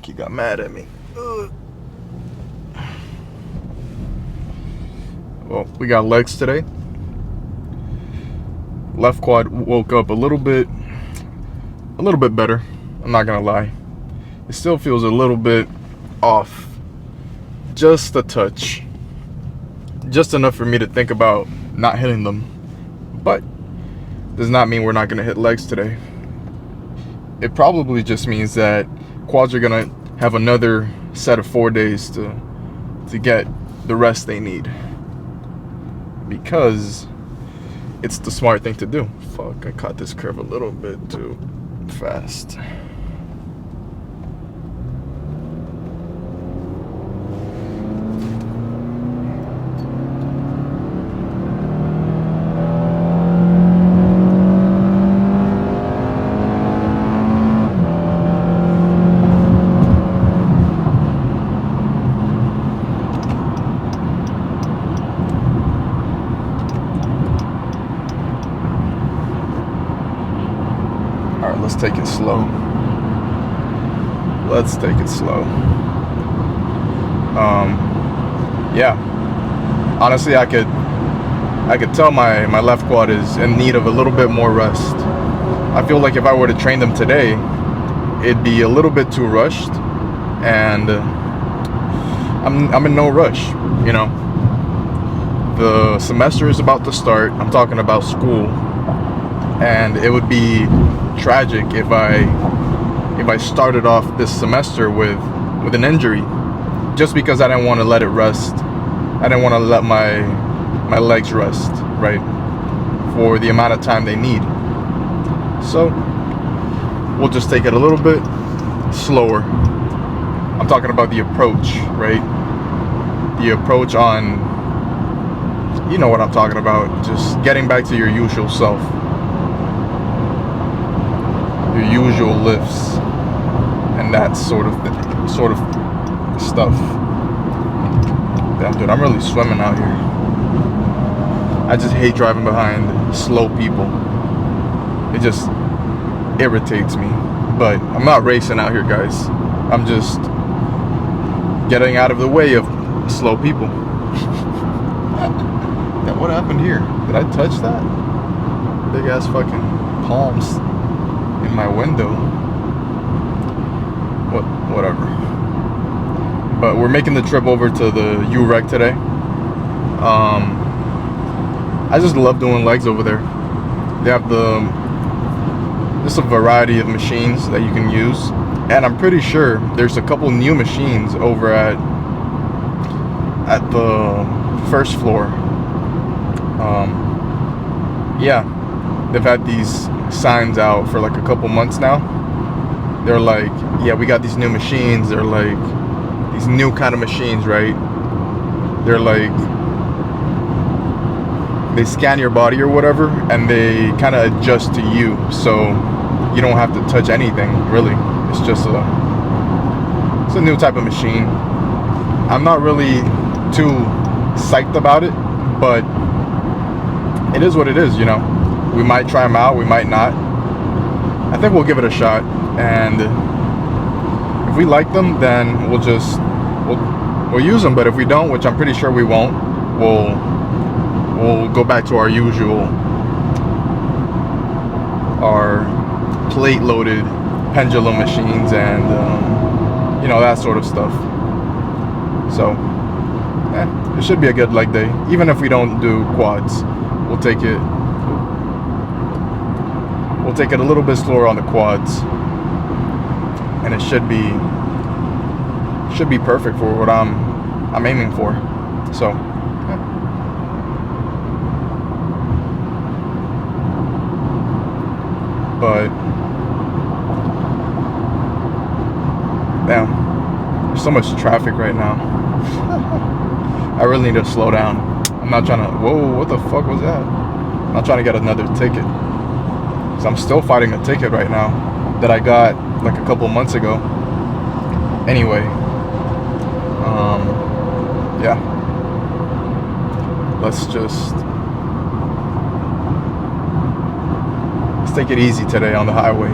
he got mad at me. Ugh. Well, we got legs today. Left quad woke up a little bit better. I'm not gonna lie. It still feels a little bit off. Just a touch. Just enough for me to think about not hitting them. But does not mean we're not gonna hit legs today. It probably just means that quads are gonna have another set of 4 days to get the rest they need. Because it's the smart thing to do. Fuck, I caught this curve a little bit too fast. Let's take it slow. Let's take it slow. Yeah. Honestly, I could tell my left quad is in need of a little bit more rest. I feel like if I were to train them today, it'd be a little bit too rushed, and I'm in no rush. You know, the semester is about to start. I'm talking about school, and it would be tragic if I started off this semester with an injury just because I didn't want to let it rest. I didn't want to let my legs rest, right, for the amount of time they need. So we'll just take it a little bit slower. I'm talking about the approach, right? The approach on, you know what I'm talking about, just getting back to your usual self. Your usual lifts and that sort of stuff. Damn, dude, I'm really swimming out here. I just hate driving behind slow people. It just irritates me. But I'm not racing out here, guys. I'm just getting out of the way of slow people. Yeah, what happened here? Did I touch that? Big ass fucking palms in my window. Whatever. But we're making the trip over to the U-Rec today. I just love doing legs over there. They have just a variety of machines that you can use, and I'm pretty sure there's a couple new machines over at the first floor. Yeah, they've had these signs out for like a couple months now. They're like, yeah, we got these new machines. They're like these new kind of machines, right? They're like, they scan your body or whatever, and they kind of adjust to you, so you don't have to touch anything really. It's just a new type of machine. I'm not really too psyched about it, but it is what it is, you know. We might try them out, we might not. I think we'll give it a shot, and if we like them, then we'll use them. But if we don't, which I'm pretty sure we won't, we'll go back to our usual, our plate-loaded pendulum machines and you know, that sort of stuff. So it should be a good leg day. Even if we don't do quads, we'll take it a little bit slower on the quads, and it should be perfect for what I'm aiming for. So yeah. But damn, there's so much traffic right now. I really need to slow down. I'm not trying to, whoa, what the fuck was that? I'm not trying to get another ticket. So I'm still fighting a ticket right now that I got like a couple months ago. Anyway, yeah. Let's take it easy today on the highway.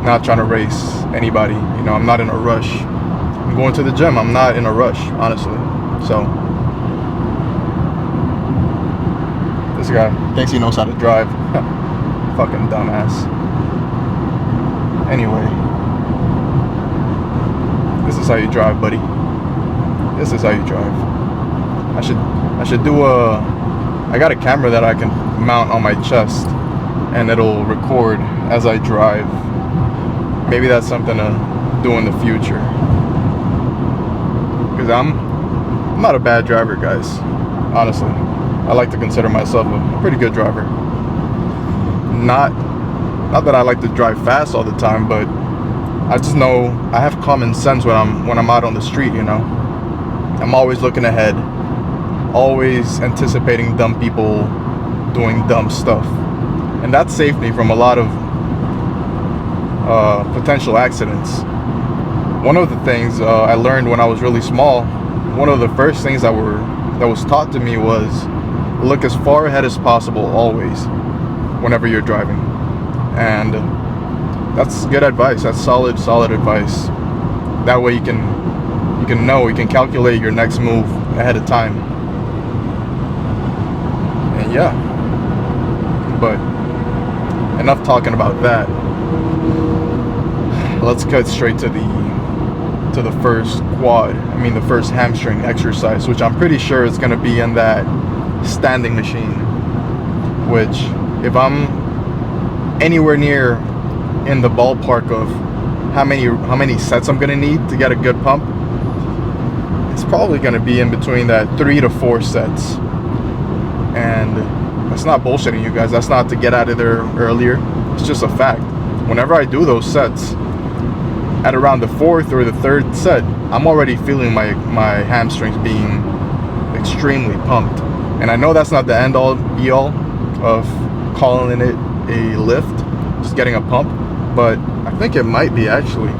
not trying to race anybody. You know, I'm not in a rush. I'm going to the gym. I'm not in a rush, honestly. So this guy thinks he knows how to drive. Fucking dumbass. Anyway, this is how you drive, buddy. This is how you drive. I should do I got a camera that I can mount on my chest and it'll record as I drive. Maybe that's something to do in the future. Because I'm not a bad driver, guys. Honestly, I like to consider myself a pretty good driver. Not that I like to drive fast all the time, but I just know I have common sense when I'm out on the street. You know, I'm always looking ahead, always anticipating dumb people doing dumb stuff, and that saved me from a lot of potential accidents. One of the things I learned when I was really small, one of the first things that was taught to me was look as far ahead as possible always whenever you're driving. And that's good advice. That's solid advice. That way you can calculate your next move ahead of time. And yeah, but enough talking about that. Let's cut straight to the first quad. I mean the first hamstring exercise, which I'm pretty sure is going to be in that standing machine. Which, if I'm anywhere near in the ballpark of how many sets I'm gonna need to get a good pump, it's probably gonna be in between that 3 to 4 sets. And that's not bullshitting you guys. That's not to get out of there earlier. It's just a fact. Whenever I do those sets, at around the 4th or the 3rd set, I'm already feeling my hamstrings being extremely pumped. And I know that's not the end all be all of calling it a lift, just getting a pump, but I think it might be actually.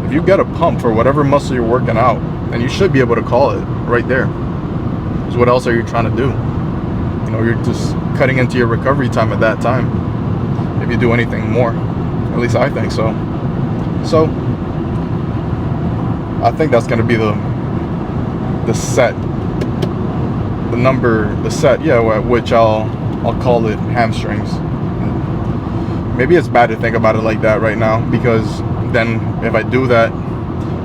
If you get a pump for whatever muscle you're working out, then you should be able to call it right there. Because what else are you trying to do? You know, you're just cutting into your recovery time at that time. If you do anything more, at least I think so. So I think that's going to be the set, the set, yeah, which I'll call it hamstrings. Maybe it's bad to think about it like that right now, because then if I do that,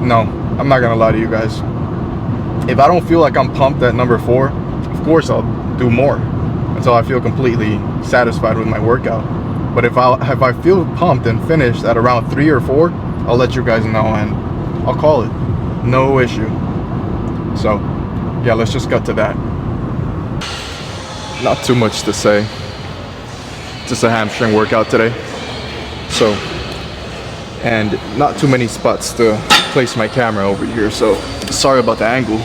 no, I'm not gonna lie to you guys. If I don't feel like I'm pumped at number 4, of course I'll do more until I feel completely satisfied with my workout. But if I feel pumped and finished at around 3 or 4, I'll let you guys know and I'll call it. No issue. So yeah, let's just cut to that. Not too much to say. Just a hamstring workout today. So, and not too many spots to place my camera over here, so sorry about the angle.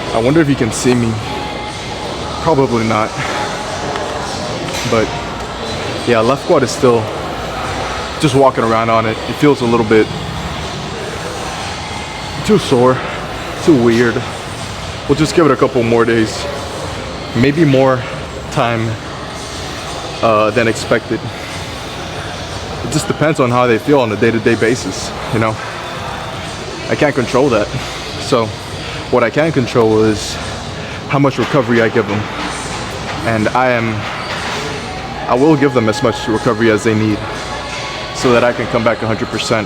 I wonder if you can see me. Probably not. But yeah, left quad is still just walking around on it. It feels a little bit too sore, too weird. We'll just give it a couple more days. Maybe more time than expected. It just depends on how they feel on a day-to-day basis, you know. I can't control that. So what I can control is how much recovery I give them. And I will give them as much recovery as they need so that I can come back 100%.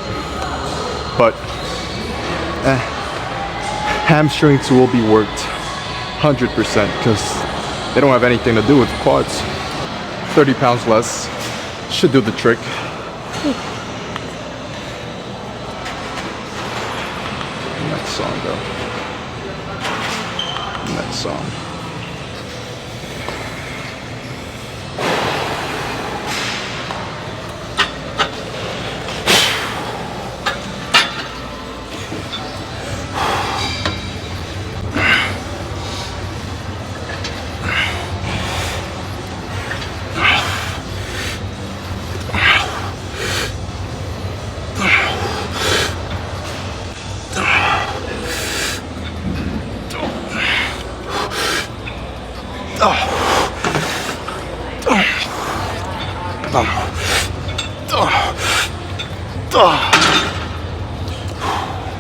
But hamstrings will be worked 100% because they don't have anything to do with quads. 30 pounds less should do the trick. Next song though. Next song.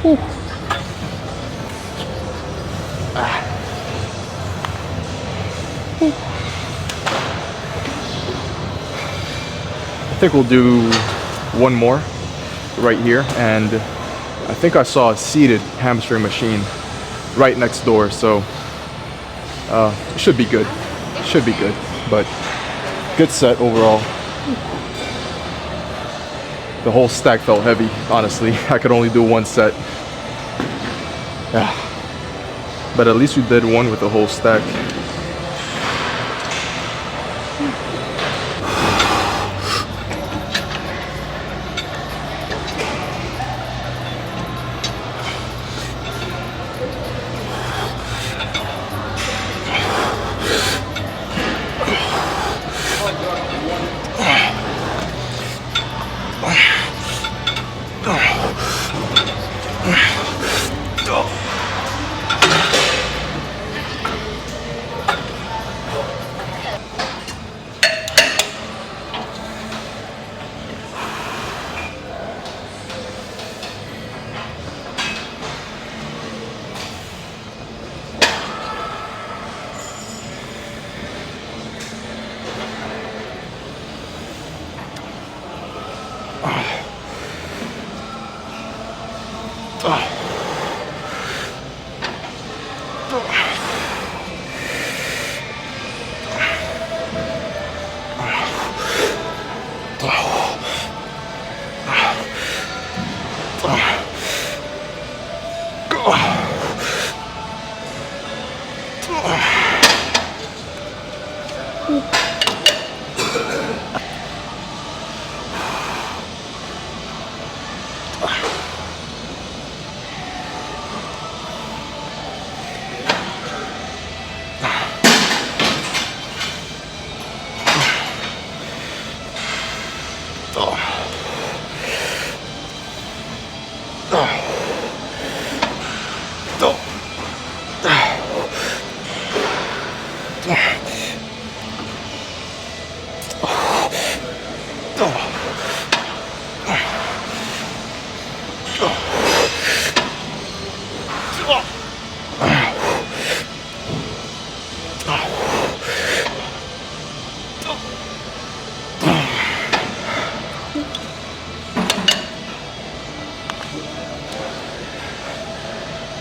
I think we'll do one more right here, and I think I saw a seated hamstring machine right next door, so it should be good. Should be good, but good set overall. The whole stack felt heavy, honestly. I could only do one set. Yeah. But at least we did one with the whole stack.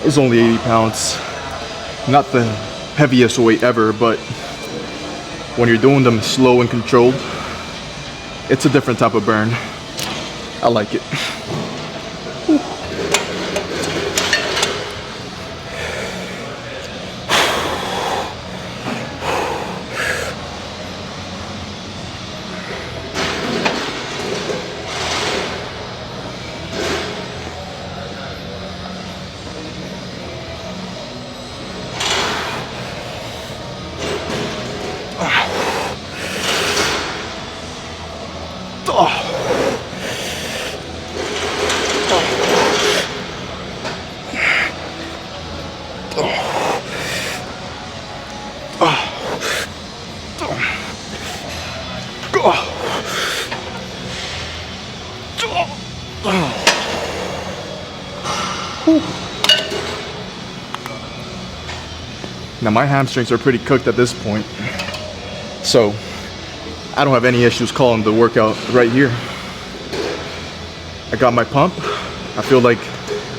It's only 80 pounds. Not the heaviest weight ever, but when you're doing them slow and controlled, it's a different type of burn. I like it. Now my hamstrings are pretty cooked at this point, so I don't have any issues calling the workout right here. I got my pump. I feel like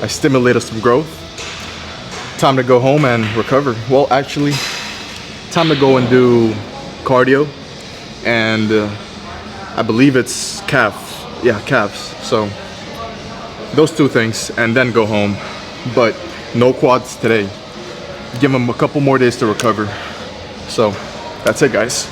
I stimulated some growth. Time to go home and recover. Well, actually, time to go and do cardio, and I believe it's calves. Yeah, calves. So those two things, and then go home. But no quads today. Give them a couple more days to recover. So that's it, guys.